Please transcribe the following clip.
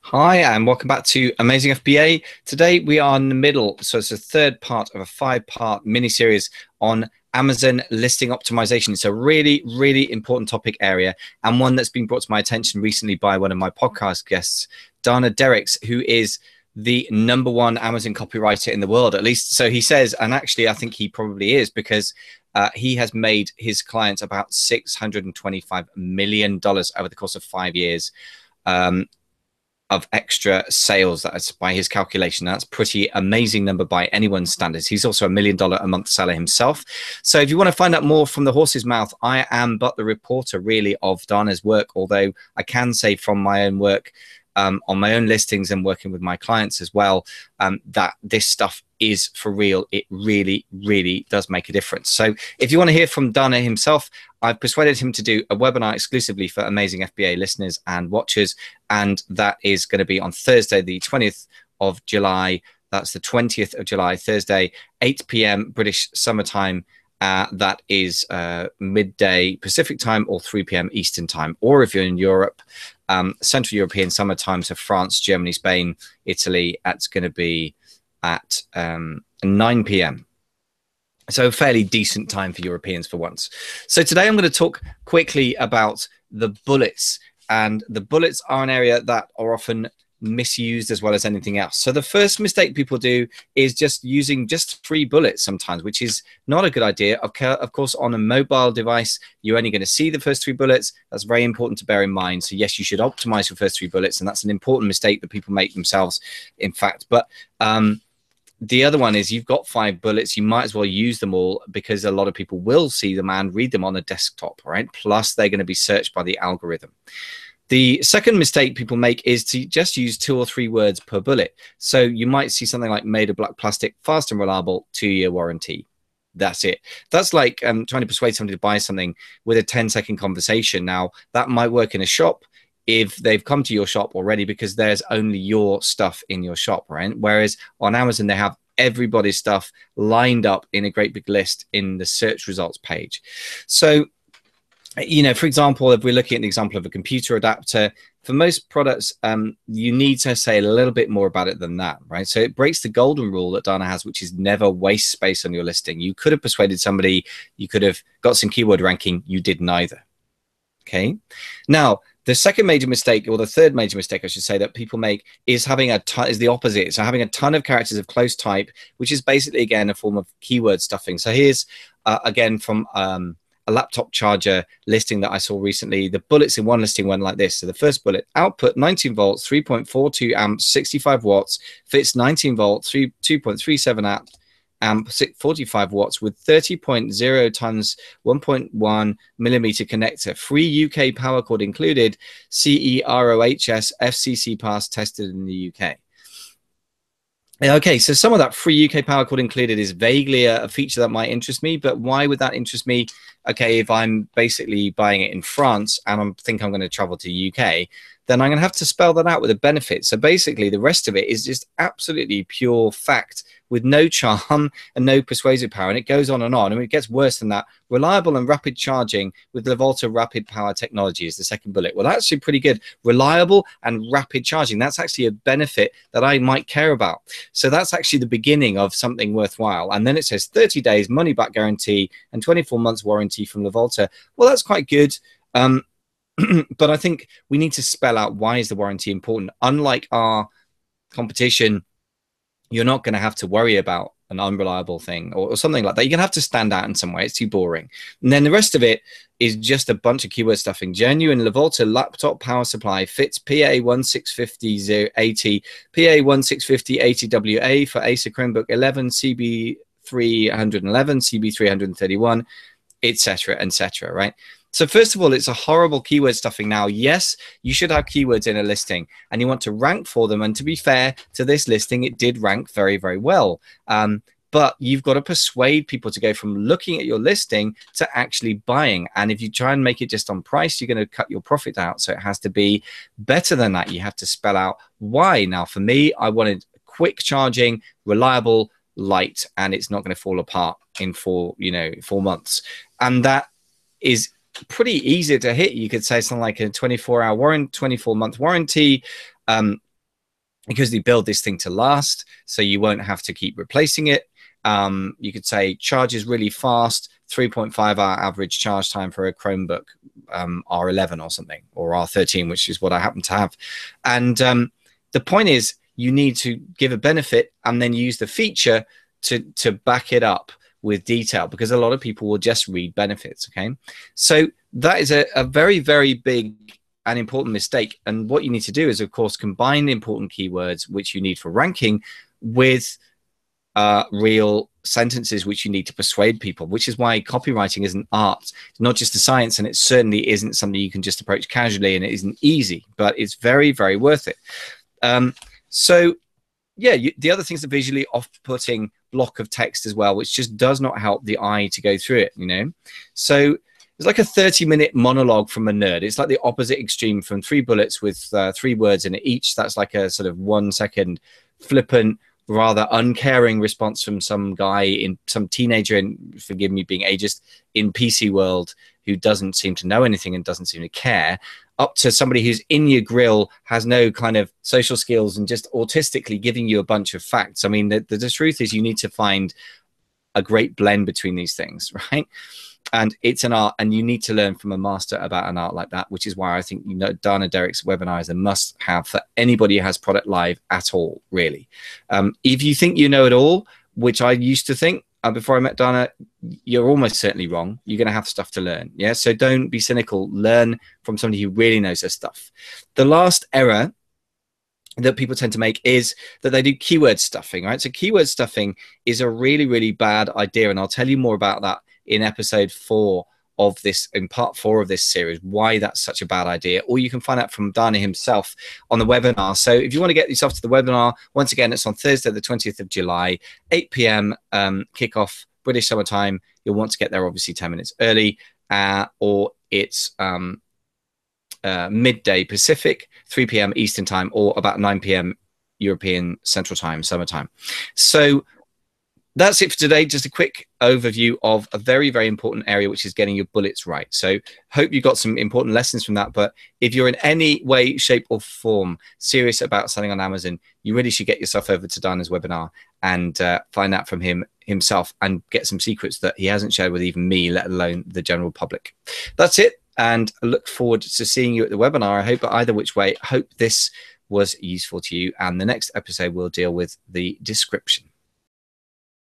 Hi, and welcome back to Amazing FBA. Today we are in the middle, so it's the third part of a five-part mini-series on Amazon listing optimization. It's a really, really important topic area and one that's been brought to my attention recently by one of my podcast guests, Dana Derricks, who is the #1 Amazon copywriter in the world, at least so he says. And actually, I think he probably is because he has made his clients about $625 million over the course of 5 years. Of extra sales. That's by his calculation. That's pretty amazing number by anyone's standards. He's also $1 million a month seller himself. So if you want to find out more from the horse's mouth, I am but the reporter really of Dana's work, although I can say from my own work on my own listings and working with my clients as well, that this stuff is for real. It really, really does make a difference. So if you want to hear from Dana himself, I've persuaded him to do a webinar exclusively for Amazing FBA listeners and watchers, and that is going to be on Thursday, the 20th of July. That's the 20th of July, Thursday, 8 p.m. British summertime. That is midday Pacific time or 3 p.m. Eastern time. Or if you're in Europe, Central European summertime, so France, Germany, Spain, Italy, that's going to be at 9 p.m. So a fairly decent time for Europeans for once. So today I'm going to talk quickly about the bullets. And the bullets are an area that are often misused as well as anything else. So the first mistake people do is just using just 3 bullets sometimes, which is not a good idea. Of course, on a mobile device, you're only going to see the first 3 bullets. That's very important to bear in mind. So yes, you should optimize your first 3 bullets. And that's an important mistake that people make themselves, in fact. But the other one is you've got 5 bullets. You might as well use them all because a lot of people will see them and read them on a desktop, right? Plus, they're going to be searched by the algorithm. The second mistake people make is to just use 2 or 3 words per bullet. So you might see something like made of black plastic, fast and reliable, 2-year warranty. That's it. That's like trying to persuade somebody to buy something with a 10-second conversation. Now, that might work in a shop if they've come to your shop already because there's only your stuff in your shop, right? Whereas on Amazon, they have everybody's stuff lined up in a great big list in the search results page. So, you know, for example, if we're looking at an example of a computer adapter, for most products, you need to say a little bit more about it than that, right? So it breaks the golden rule that Dana has, which is never waste space on your listing. You could have persuaded somebody, you could have got some keyword ranking, you did neither. Okay. Now, the second major mistake, or the third major mistake, I should say, that people make is having is the opposite. So having a ton of characters of close type, which is basically, again, a form of keyword stuffing. So here's, again, from a laptop charger listing that I saw recently. The bullets in one listing went like this. So the first bullet, output 19 volts, 3.42 amps, 65 watts, fits 19 volts, 2.37 amp, 45 watts with 30.0 tons, 1.1 millimeter connector, free UK power cord included, CEROHS FCC pass tested in the UK. Okay, so some of that free UK power cord included is vaguely a feature that might interest me, but why would that interest me? Okay, if I'm basically buying it in France and I think I'm going to travel to the UK, then I'm going to have to spell that out with a benefit. So basically, the rest of it is just absolutely pure fact with no charm and no persuasive power. And it goes on and on. I mean, it gets worse than that. Reliable and rapid charging with Levolta rapid power technology is the second bullet. Well, that's actually pretty good. Reliable and rapid charging. That's actually a benefit that I might care about. So that's actually the beginning of something worthwhile. And then it says 30 days money back guarantee and 24 months warranty from Levolta. Well, that's quite good. But I think we need to spell out why is the warranty important. Unlike our competition, you're not going to have to worry about an unreliable thing or something like that. You're going to have to stand out in some way. It's too boring. And then the rest of it is just a bunch of keyword stuffing. Genuine Levolta laptop power supply fits PA165080, PA165080WA for Acer Chromebook 11, CB311, CB331, etc., etc., right? So first of all, it's a horrible keyword stuffing. Now, yes, you should have keywords in a listing and you want to rank for them. And to be fair to this listing, it did rank very, very well. But you've got to persuade people to go from looking at your listing to actually buying. And if you try and make it just on price, you're going to cut your profit out. So it has to be better than that. You have to spell out why. Now, for me, I wanted quick charging, reliable, light, and it's not going to fall apart in 4 months. And that is pretty easy to hit. You could say something like a 24-hour warranty, 24-month warranty, because they build this thing to last, so you won't have to keep replacing it. You could say charges really fast, 3.5 hour average charge time for a Chromebook R11 or something, or R13, which is what I happen to have. And the point is, you need to give a benefit and then use the feature to back it up with detail, because a lot of people will just read benefits. Okay, so that is a very, very big an important mistake. And what you need to do is, of course, combine important keywords which you need for ranking with real sentences which you need to persuade people, which is why copywriting is an art. It's not just a science, and it certainly isn't something you can just approach casually, and it isn't easy, but it's very, very worth it. So yeah, the other thing's the visually off-putting block of text as well, which just does not help the eye to go through it, you know. So it's like a 30-minute monologue from a nerd. It's like the opposite extreme from 3 bullets with 3 words in it each. That's like a sort of 1 second flippant, rather uncaring response from some guy, in some teenager, and forgive me being ageist, in PC world, who doesn't seem to know anything and doesn't seem to care, up to somebody who's in your grill, has no kind of social skills, and just autistically giving you a bunch of facts. I mean, the truth is, you need to find a great blend between these things, right? And it's an art, and you need to learn from a master about an art like that, which is why I think, you know, Dana Derek's webinar is a must have for anybody who has product live at all, really. If you think you know it all, which I used to think before I met Dana, you're almost certainly wrong. You're going to have stuff to learn. Yeah. So don't be cynical. Learn from somebody who really knows their stuff. The last error that people tend to make is that they do keyword stuffing, right? So keyword stuffing is a really, really bad idea. And I'll tell you more about that in episode 4 of this, in part 4 of this series, why that's such a bad idea. Or you can find out from Dana himself on the webinar. So if you want to get yourself to the webinar, once again, it's on Thursday, the 20th of July, 8 p.m. Kickoff, British summertime. You'll want to get there obviously 10 minutes early, or it's midday Pacific, 3 p.m. Eastern time, or about 9 p.m. European Central Time, summertime. So that's it for today. Just a quick overview of a very, very important area, which is getting your bullets right. So hope you got some important lessons from that. But if you're in any way, shape or form serious about selling on Amazon, you really should get yourself over to Dana's webinar and find out from himself and get some secrets that he hasn't shared with even me, let alone the general public. That's it. And I look forward to seeing you at the webinar. I hope either which way, I hope this was useful to you. And the next episode will deal with the description.